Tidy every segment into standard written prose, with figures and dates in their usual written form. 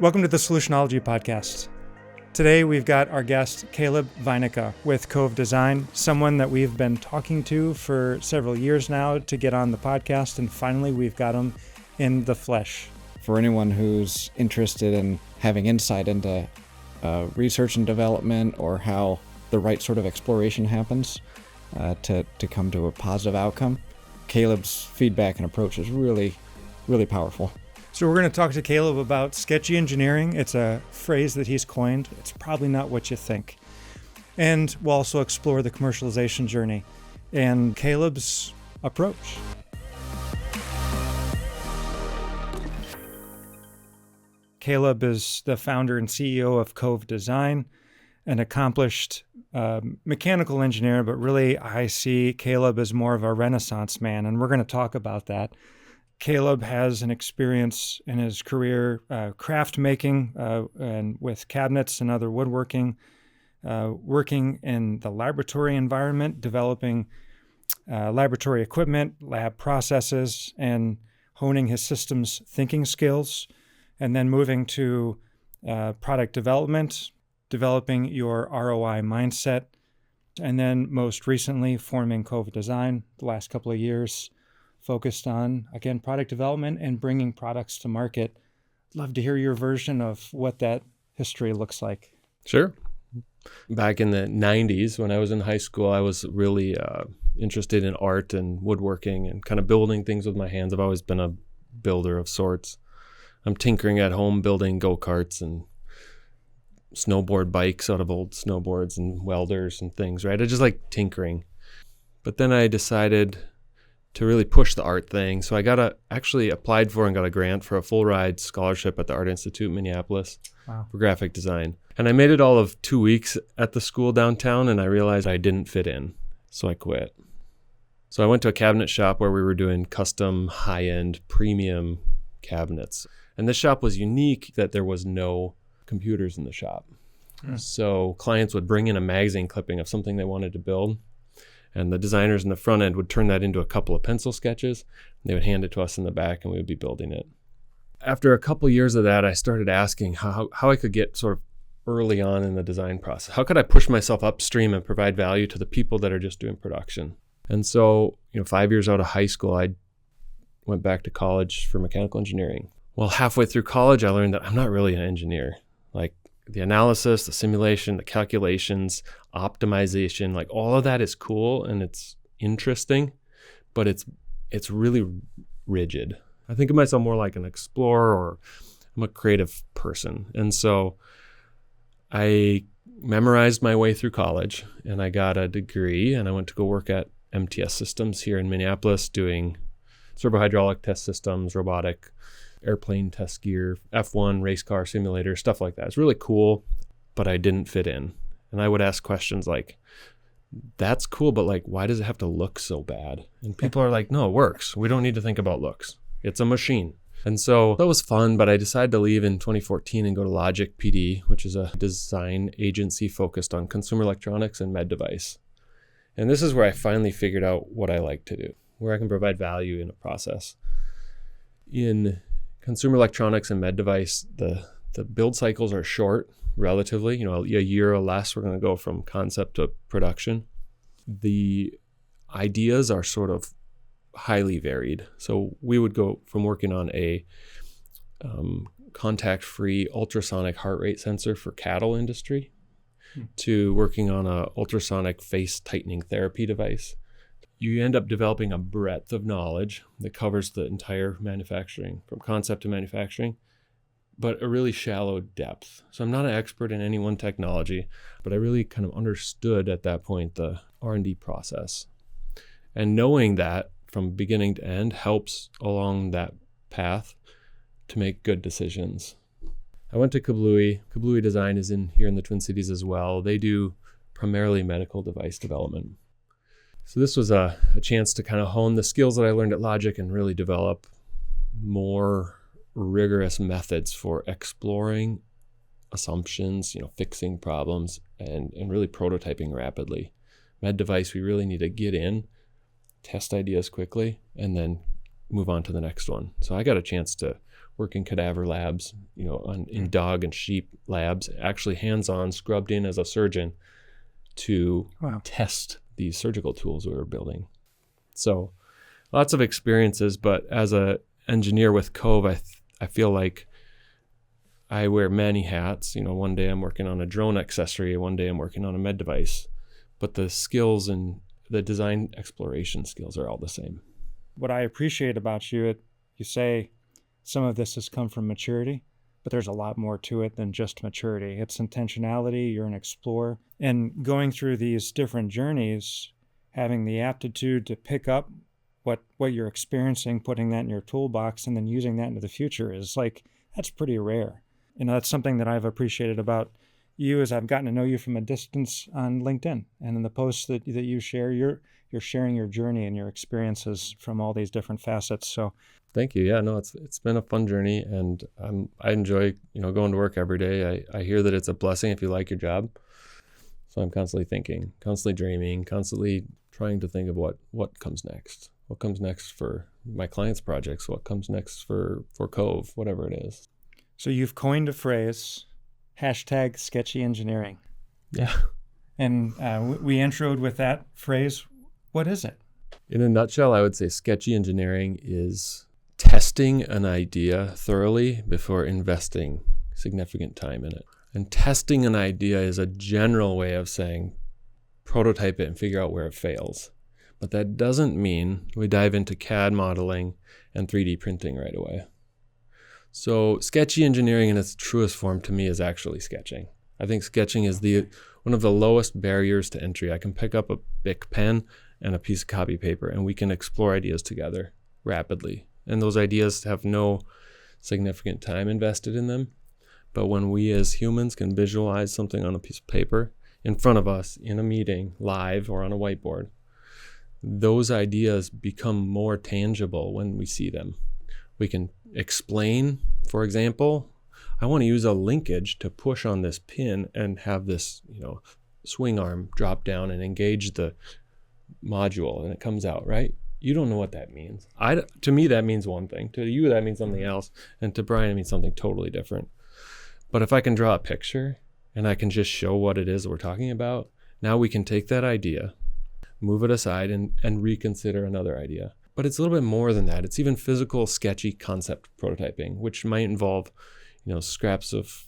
Welcome to the Solutionology podcast. Today we've got our guest, Caleb Vainikka with Cove Design, someone that we've been talking to for several years now to get on the podcast, and finally we've got him in the flesh. For anyone who's interested in having insight into research and development or how the right sort of exploration happens to come to a positive outcome, Caleb's feedback and approach is really, really powerful. So we're going to talk to Caleb about sketchy engineering. It's a phrase that he's coined. It's probably not what you think. And we'll also explore the commercialization journey and Caleb's approach. Caleb is the founder and CEO of Cove Design, an accomplished mechanical engineer, but really I see Caleb as more of a Renaissance man, and we're going to talk about that. Caleb has an experience in his career craft making and with cabinets and other woodworking, working in the laboratory environment, developing laboratory equipment, lab processes, and honing his systems thinking skills, and then moving to product development, developing your ROI mindset, and then most recently forming Cove Design the last couple of years, focused on, again, product development and bringing products to market. Love to hear your version of what that history looks like. Sure. Back in the 90s, when I was in high school, I was really interested in art and woodworking and kind of building things with my hands. I've always been a builder of sorts. I'm tinkering at home, building go-karts and snowboard bikes out of old snowboards and welders and things, right? I just like tinkering. But then I decided to really push the art thing. So I actually applied for and got a grant for a full ride scholarship at the Art Institute in Minneapolis for graphic design. And I made it all of 2 weeks at the school downtown, and I realized I didn't fit in. So I quit. So I went to a cabinet shop where we were doing custom high-end premium cabinets. And this shop was unique that there was no computers in the shop. So clients would bring in a magazine clipping of something they wanted to build. And the designers in the front end would turn that into a couple of pencil sketches. They would hand it to us in the back, and we would be building it. After a couple years of that, I started asking how I could get sort of early on in the design process. How could I push myself upstream and provide value to the people that are just doing production? And so, 5 years out of high school, I went back to college for mechanical engineering. Well, halfway through college, I learned that I'm not really an engineer. Like, the analysis, the simulation, the calculations, optimization, like all of that is cool and it's interesting, but it's really rigid. I think of myself more like an explorer, or I'm a creative person. And so I memorized my way through college and I got a degree, and I went to go work at MTS Systems here in Minneapolis doing servo-hydraulic test systems, robotic airplane test gear, F1 race car simulator, stuff like that. It's really cool, but I didn't fit in. And I would ask questions like, that's cool, but like, why does it have to look so bad? And people are like, no, it works. We don't need to think about looks. It's a machine. And so that was fun, but I decided to leave in 2014 and go to Logic PD, which is a design agency focused on consumer electronics and med device. And this is where I finally figured out what I like to do, where I can provide value in a process. In consumer electronics and med device, the build cycles are short, relatively. A year or less, we're going to go from concept to production. The ideas are sort of highly varied. So we would go from working on a contact-free ultrasonic heart rate sensor for cattle industry to working on a ultrasonic face tightening therapy device. You end up developing a breadth of knowledge that covers the entire manufacturing, from concept to manufacturing, but a really shallow depth. So I'm not an expert in any one technology, but I really kind of understood at that point the R&D process. And knowing that from beginning to end helps along that path to make good decisions. I went to Kablooey. Kablooey Design is here in the Twin Cities as well. They do primarily medical device development. So this was a chance to kind of hone the skills that I learned at Logic and really develop more rigorous methods for exploring assumptions, fixing problems, and really prototyping rapidly. Med device, we really need to get in, test ideas quickly, and then move on to the next one. So I got a chance to work in cadaver labs, in dog and sheep labs, actually hands-on, scrubbed in as a surgeon to test these surgical tools we were building. So lots of experiences, but as a engineer with Cove, I feel like I wear many hats. One day I'm working on a drone accessory, one day I'm working on a med device, but the skills and the design exploration skills are all the same. What I appreciate about you, you say some of this has come from maturity, but there's a lot more to it than just maturity. It's intentionality, you're an explorer, and going through these different journeys, having the aptitude to pick up what you're experiencing, putting that in your toolbox, and then using that into the future is that's pretty rare. That's something that I've appreciated about you as I've gotten to know you from a distance on LinkedIn. And in the posts that you share, you're sharing your journey and your experiences from all these different facets. So thank you. Yeah, no, it's been a fun journey, and I enjoy going to work every day. I hear that it's a blessing if you like your job. So I'm constantly thinking, constantly dreaming, constantly trying to think of what comes next. What comes next for my clients' projects? What comes next for Cove? Whatever it is. So you've coined a phrase, #sketchy engineering. Yeah. And we introed with that phrase. What is it? In a nutshell, I would say sketchy engineering is testing an idea thoroughly before investing significant time in it. And testing an idea is a general way of saying prototype it and figure out where it fails. But that doesn't mean we dive into CAD modeling and 3D printing right away. So sketchy engineering in its truest form to me is actually sketching. I think sketching is one of the lowest barriers to entry. I can pick up a Bic pen and a piece of copy paper, and we can explore ideas together rapidly. And those ideas have no significant time invested in them. But when we as humans can visualize something on a piece of paper in front of us in a meeting, live or on a whiteboard, those ideas become more tangible when we see them. We can explain, for example, I want to use a linkage to push on this pin and have this, swing arm drop down and engage the module, and it comes out, right? You don't know what that means. To me, that means one thing. To you, that means something else. And to Brian, it means something totally different. But if I can draw a picture and I can just show what it is that we're talking about, now we can take that idea, move it aside, and reconsider another idea. But it's a little bit more than that. It's even physical, sketchy concept prototyping, which might involve, scraps of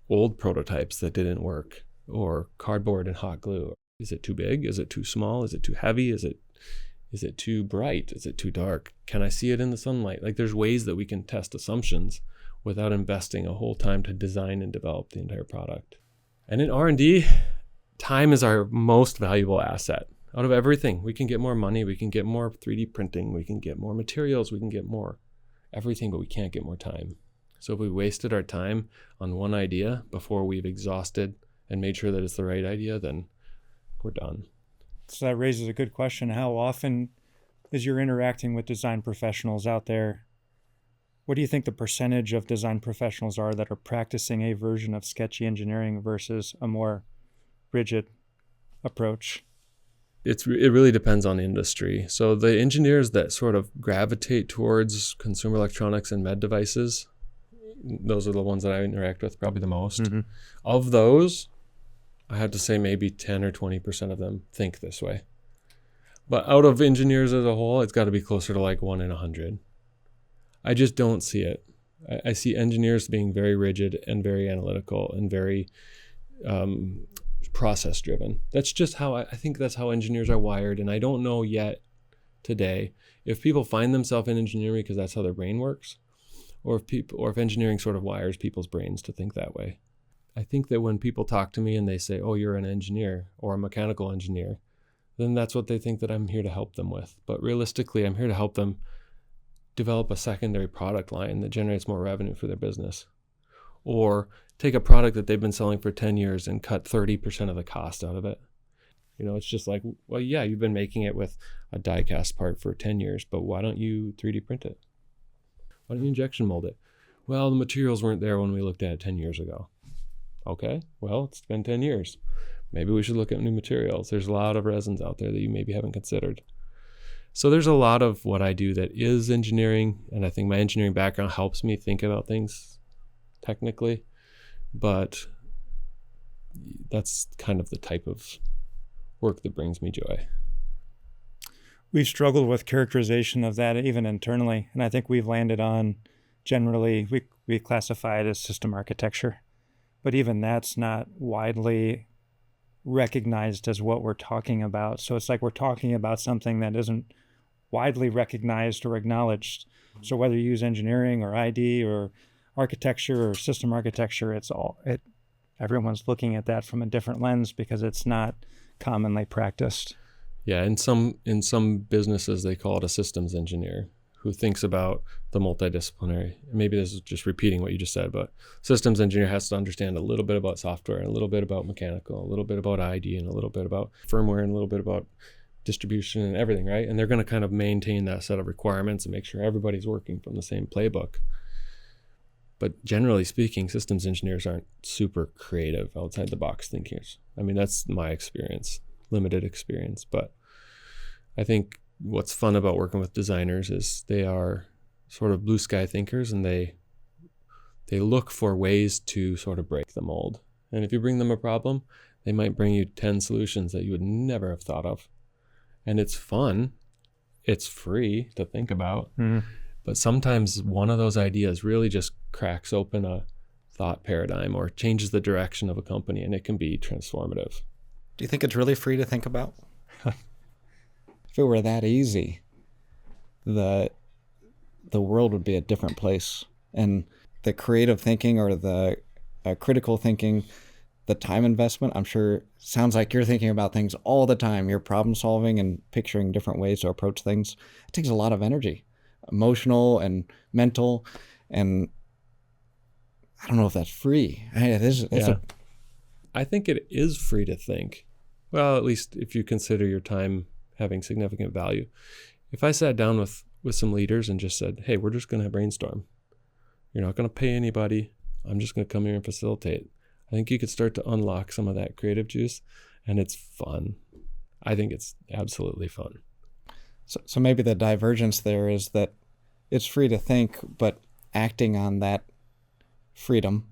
old prototypes that didn't work, or cardboard and hot glue. Is it too big? Is it too small? Is it too heavy? Is it too bright? Is it too dark? Can I see it in the sunlight? There's ways that we can test assumptions without investing a whole time to design and develop the entire product. And in R&D, time is our most valuable asset. Out of everything, we can get more money, we can get more 3D printing, we can get more materials, we can get more everything, but we can't get more time. So if we wasted our time on one idea before we've exhausted and made sure that it's the right idea, then we're done. So that raises a good question. How often, as you're interacting with design professionals out there, what do you think the percentage of design professionals are that are practicing a version of sketchy engineering versus a more rigid approach? It really depends on industry. So the engineers that sort of gravitate towards consumer electronics and med devices, those are the ones that I interact with probably the most. Mm-hmm. Of those, I have to say maybe 10 or 20% of them think this way. But out of engineers as a whole, it's got to be closer to 1 in 100. I just don't see it. I see engineers being very rigid and very analytical and very process driven. That's just how I think that's how engineers are wired. And I don't know yet today if people find themselves in engineering because that's how their brain works, or if engineering sort of wires people's brains to think that way. I think that when people talk to me and they say, "Oh, you're an engineer or a mechanical engineer," then that's what they think that I'm here to help them with. But realistically, I'm here to help them develop a secondary product line that generates more revenue for their business, or take a product that they've been selling for 10 years and cut 30% of the cost out of it. It's just well, yeah, you've been making it with a die cast part for 10 years, but why don't you 3D print it? Why don't you injection mold it? Well, the materials weren't there when we looked at it 10 years ago. Okay, well, it's been 10 years. Maybe we should look at new materials. There's a lot of resins out there that you maybe haven't considered. So there's a lot of what I do that is engineering, and I think my engineering background helps me think about things technically, but that's kind of the type of work that brings me joy. We've struggled with characterization of that even internally, and I think we've landed on generally we classify it as system architecture, but even that's not widely recognized as what we're talking about. So it's like we're talking about something that isn't widely recognized or acknowledged. So whether you use engineering or ID or architecture or system architecture, everyone's looking at that from a different lens because it's not commonly practiced. Yeah, in some businesses they call it a systems engineer who thinks about the multidisciplinary. Maybe this is just repeating what you just said, but systems engineer has to understand a little bit about software and a little bit about mechanical, a little bit about ID and a little bit about firmware and a little bit about distribution and everything, right? And they're going to kind of maintain that set of requirements and make sure everybody's working from the same playbook. But generally speaking, systems engineers aren't super creative, outside the box thinkers. I mean, that's my experience, limited experience. But I think what's fun about working with designers is they are sort of blue sky thinkers, and they look for ways to sort of break the mold. And if you bring them a problem, they might bring you 10 solutions that you would never have thought of. And it's fun. It's free to think about. Mm-hmm. But sometimes one of those ideas really just cracks open a thought paradigm or changes the direction of a company, and it can be transformative. Do you think it's really free to think about? If it were that easy, the world would be a different place. And the creative thinking or the critical thinking, the time investment, I'm sure sounds like you're thinking about things all the time. You're problem solving and picturing different ways to approach things. It takes a lot of energy, emotional and mental. And I don't know if that's free. I think it is free to think. Well, at least if you consider your time having significant value. If I sat down with some leaders and just said, hey, we're just going to brainstorm. You're not going to pay anybody. I'm just going to come here and facilitate. I think you could start to unlock some of that creative juice, and it's fun. I think it's absolutely fun. So maybe the divergence there is that it's free to think, but acting on that freedom,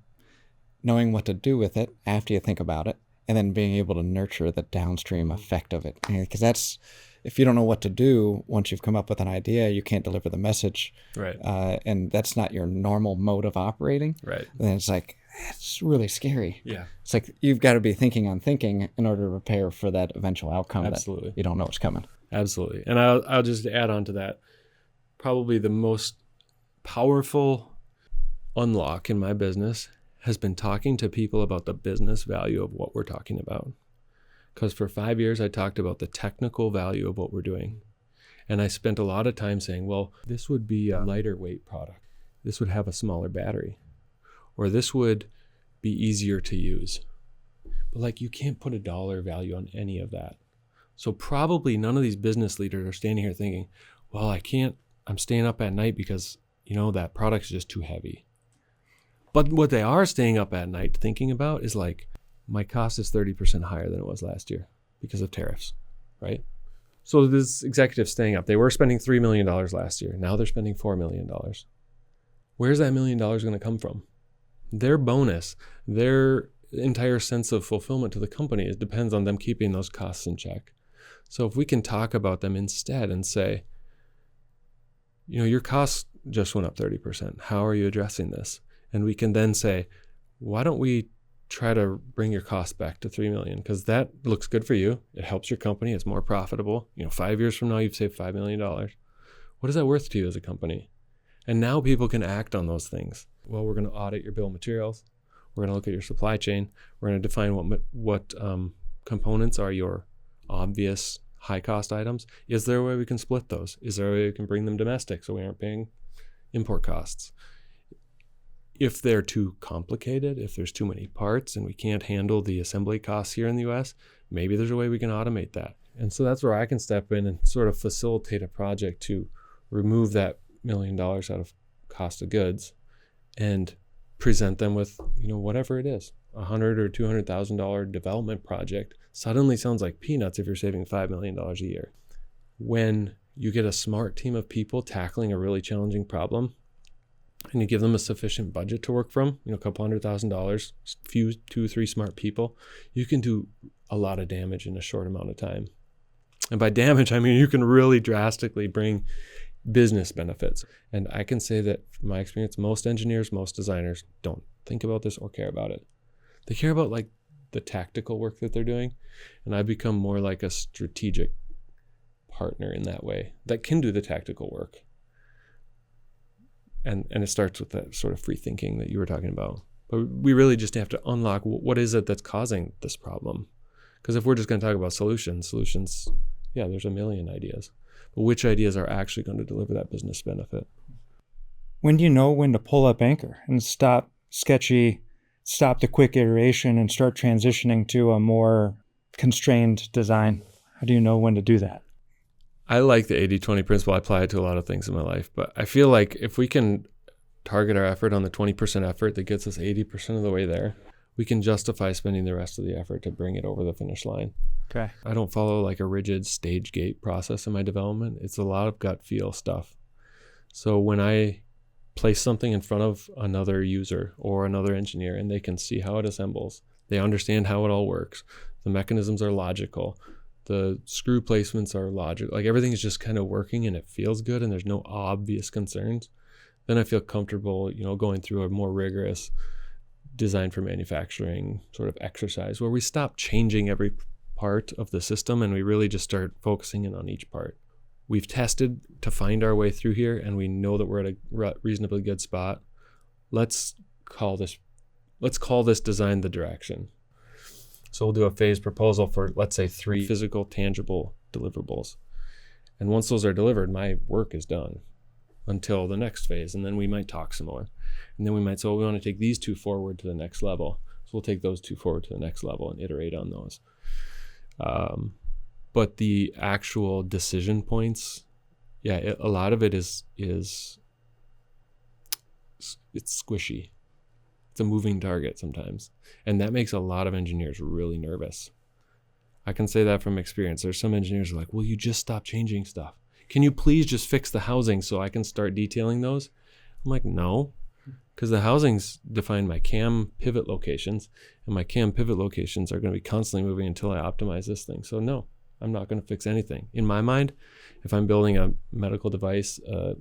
knowing what to do with it after you think about it, and then being able to nurture the downstream effect of it. Because that's, if you don't know what to do, once you've come up with an idea, you can't deliver the message. Right. And that's not your normal mode of operating. Right. Then it's like, it's really scary. Yeah. It's like you've got to be thinking on thinking in order to prepare for that eventual outcome. Absolutely. That you don't know what's coming. Absolutely. And I'll just add on to that. Probably the most powerful unlock in my business has been talking to people about the business value of what we're talking about. Because for 5 years, I talked about the technical value of what we're doing. And I spent a lot of time saying, well, this would be a lighter weight product. This would have a smaller battery. Or this would be easier to use. But you can't put a dollar value on any of that. So probably none of these business leaders are standing here thinking, well, I'm staying up at night because, that product's just too heavy. But what they are staying up at night thinking about is my cost is 30% higher than it was last year because of tariffs, right? So this executive's staying up. They were spending $3 million last year. Now they're spending $4 million. Where's that $1 million going to come from? Their bonus, their entire sense of fulfillment to the company, it depends on them keeping those costs in check. So if we can talk about them instead and say, your costs just went up 30%. How are you addressing this? And we can then say, why don't we try to bring your cost back to $3 million? Because that looks good for you. It helps your company. It's more profitable. 5 years from now, you've saved $5 million. What is that worth to you as a company? And now people can act on those things. Well, we're going to audit your bill of materials. We're going to look at your supply chain. We're going to define what components are your obvious high-cost items. Is there a way we can split those? Is there a way we can bring them domestic so we aren't paying import costs? If they're too complicated, if there's too many parts and we can't handle the assembly costs here in the US, maybe there's a way we can automate that. And so that's where I can step in and sort of facilitate a project to remove that $1 million out of cost of goods and present them with, whatever it is, $100,000 or $200,000 development project suddenly sounds like peanuts if you're saving $5 million a year. When You get a smart team of people tackling a really challenging problem, and you give them a sufficient budget to work from, a couple $100,000, few, 2-3 smart people, you can do a lot of damage in a short amount of time. And by damage, I mean you can really drastically bring business benefits. And I can say that from my experience, most engineers, most designers don't think about this or care about it. They care about like the tactical work that they're doing. And I've become more like a strategic partner in that way that can do the tactical work. And it starts with that sort of free thinking that you were talking about. But we really just have to unlock what is it that's causing this problem. Because if we're just going to talk about solutions, yeah, there's a million ideas. But which ideas are actually going to deliver that business benefit? When do you know when to pull up anchor and stop Sketchy, stop the quick iteration and start transitioning to a more constrained design? How do you know when to do that? I like the 80-20 principle. I apply it to a lot of things in my life. But I feel like if we can target our effort on the 20% effort that gets us 80% of the way there, we can justify spending the rest of the effort to bring it over the finish line. Okay. I don't follow like a rigid stage gate process in my development. It's a lot of gut feel stuff. So when I place something in front of another user or another engineer and they can see how it assembles, they understand how it all works, the mechanisms are logical, the screw placements are logical, like everything is just kind of working and it feels good and there's no obvious concerns, then I feel comfortable, going through a more rigorous design for manufacturing sort of exercise where we stop changing every part of the system and we really just start focusing in on each part. We've tested to find our way through here and we know that we're at a reasonably good spot. Let's call this design the direction. So we'll do a phased proposal for, let's say, 3 physical, tangible deliverables. And once those are delivered, my work is done until the next phase. And then we might talk some more. And then we might say, we want to take these 2 forward to the next level. So we'll take those 2 forward to the next level and iterate on those. But the actual decision points, a lot of it is it's squishy. It's a moving target sometimes. And that makes a lot of engineers really nervous. I can say that from experience. There's some engineers who are like, will you just stop changing stuff? Can you please just fix the housing so I can start detailing those? I'm like, no, because the housings define my cam pivot locations, and my cam pivot locations are going to be constantly moving until I optimize this thing. So no, I'm not going to fix anything. In my mind, if I'm building a medical device, a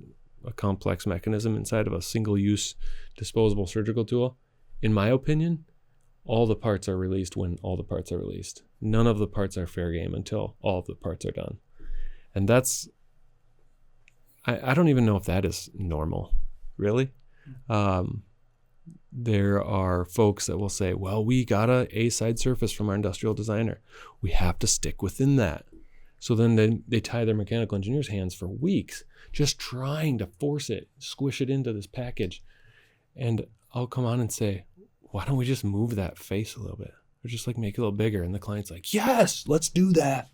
complex mechanism inside of a single-use disposable surgical tool, in my opinion, all the parts are released when all the parts are released. None of the parts are fair game until all of the parts are done. And that's, I don't even know if that is normal, really. There are folks that will say, well, we got a side surface from our industrial designer. We have to stick within that. So then they tie their mechanical engineer's hands for weeks, just trying to force it, squish it into this package. And I'll come on and say, why don't we just move that face a little bit? Or just like make it a little bigger. And the client's like, yes, let's do that.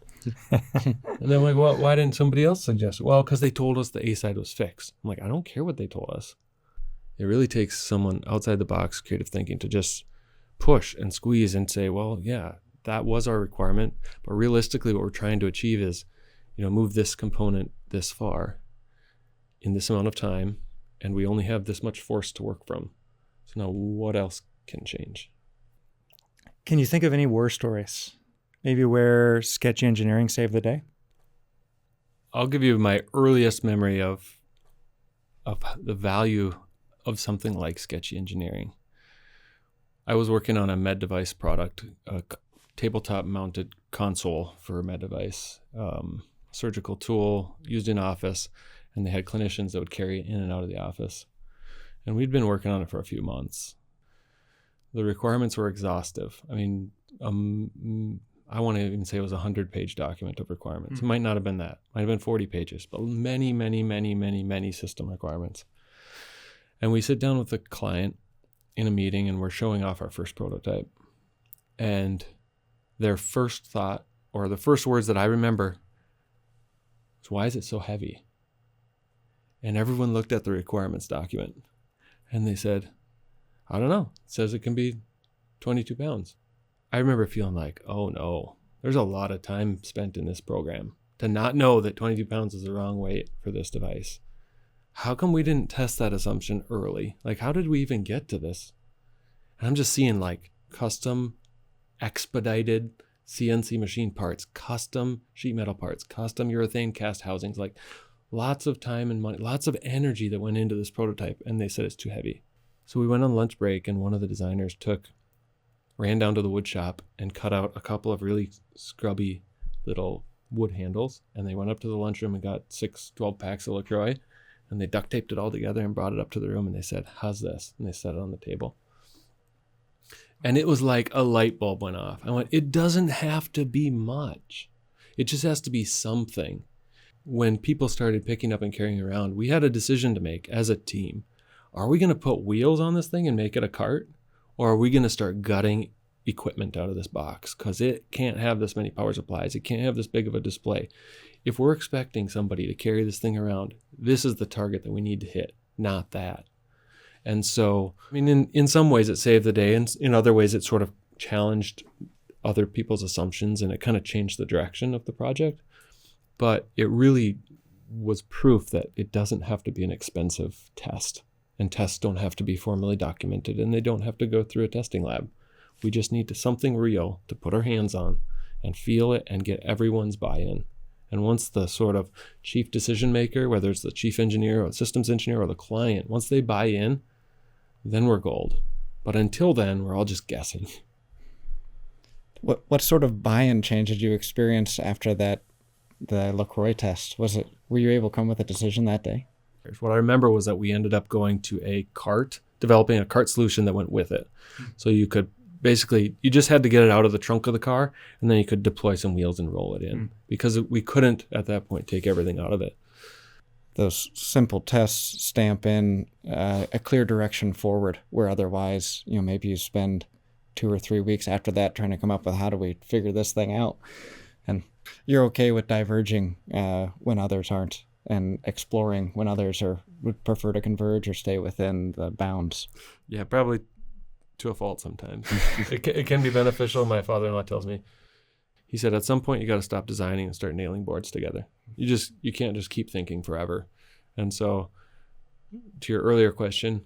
And then I'm like, well, why didn't somebody else suggest it? Well, because they told us the A side was fixed. I'm like, I don't care what they told us. It really takes someone outside the box creative thinking to just push and squeeze and say, well, yeah, that was our requirement. But realistically, what we're trying to achieve is, move this component this far in this amount of time. And we only have this much force to work from. So now what else can change? Can you think of any war stories? Maybe where Sketchy engineering saved the day? I'll give you my earliest memory of the value of something like Sketchy engineering. I was working on a med device product, a tabletop mounted console for a med device, surgical tool used in office, and they had clinicians that would carry it in and out of the office. And we'd been working on it for a few months. The requirements were exhaustive. I mean, I want to even say it was a 100-page document of requirements. It might not have been that. It might have been 40 pages, but many, many, many, many, many system requirements. And we sit down with the client in a meeting and we're showing off our first prototype. And their first thought, or the first words that I remember, was, why is it so heavy? And everyone looked at the requirements document and they said, I don't know. It says it can be 22 pounds. I remember feeling like, oh no, there's a lot of time spent in this program. to not know that 22 pounds is the wrong weight for this device. How come we didn't test that assumption early? Like, how did we even get to this? And I'm just seeing like custom expedited CNC machine parts, custom sheet metal parts, custom urethane cast housings, like lots of time and money, lots of energy that went into this prototype, and they said it's too heavy. So we went on lunch break, and one of the designers ran down to the wood shop and cut out a couple of really scrubby little wood handles, and they went up to the lunchroom and got 12 packs of LaCroix, and they duct taped it all together and brought it up to the room, and they said, "How's this?" And they set it on the table. And it was like a light bulb went off. I went, it doesn't have to be much. It just has to be something. When people started picking up and carrying around, we had a decision to make as a team. Are we going to put wheels on this thing and make it a cart? Or are we going to start gutting equipment out of this box? Because it can't have this many power supplies. It can't have this big of a display. If we're expecting somebody to carry this thing around, this is the target that we need to hit, not that. And so, I mean, in some ways it saved the day, and in other ways it sort of challenged other people's assumptions, and it kind of changed the direction of the project. But it really was proof that it doesn't have to be an expensive test, and tests don't have to be formally documented, and they don't have to go through a testing lab. We just need something real to put our hands on and feel it and get everyone's buy-in. And once the sort of chief decision maker, whether it's the chief engineer or the systems engineer or the client, once they buy in, then we're gold. But until then, we're all just guessing. What sort of buy-in change did you experience after the LaCroix test? Were you able to come with a decision that day? What I remember was that we ended up going to a cart, developing a cart solution that went with it. So you just had to get it out of the trunk of the car, and then you could deploy some wheels and roll it in, because we couldn't at that point take everything out of it. Those simple tests stamp in a clear direction forward, where otherwise, maybe you spend 2 or 3 weeks after that trying to come up with how do we figure this thing out. And you're okay with diverging when others aren't, and exploring when others would prefer to converge or stay within the bounds. Yeah, probably to a fault sometimes. It can be beneficial. My father-in-law tells me, he said, at some point you got to stop designing and start nailing boards together. You can't just keep thinking forever. And so, to your earlier question,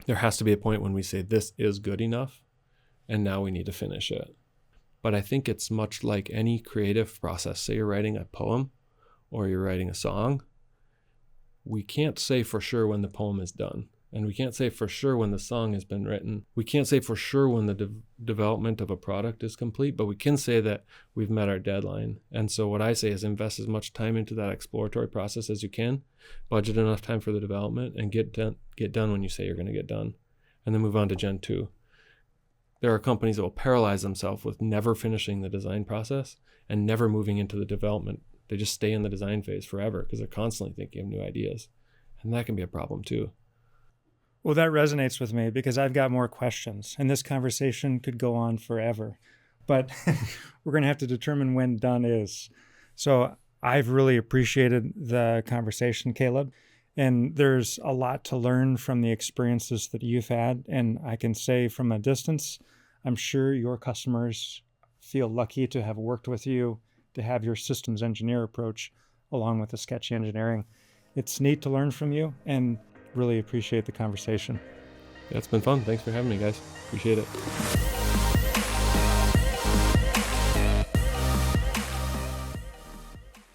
there has to be a point when we say this is good enough, and now we need to finish it. But I think it's much like any creative process. Say you're writing a poem or you're writing a song. We can't say for sure when the poem is done. And we can't say for sure when the song has been written. We can't say for sure when the development of a product is complete, but we can say that we've met our deadline. And so what I say is invest as much time into that exploratory process as you can, budget enough time for the development, and get done when you say you're going to get done, and then move on to Gen 2. There are companies that will paralyze themselves with never finishing the design process and never moving into the development. They just stay in the design phase forever because they're constantly thinking of new ideas. And that can be a problem too. Well, that resonates with me because I've got more questions, and this conversation could go on forever. But we're going to have to determine when done is. So I've really appreciated the conversation, Caleb. And there's a lot to learn from the experiences that you've had. And I can say from a distance, I'm sure your customers feel lucky to have worked with you, to have your systems engineer approach along with the Sketchy engineering. It's neat to learn from you, and really appreciate the conversation. Yeah, it's been fun. Thanks for having me, guys. Appreciate it.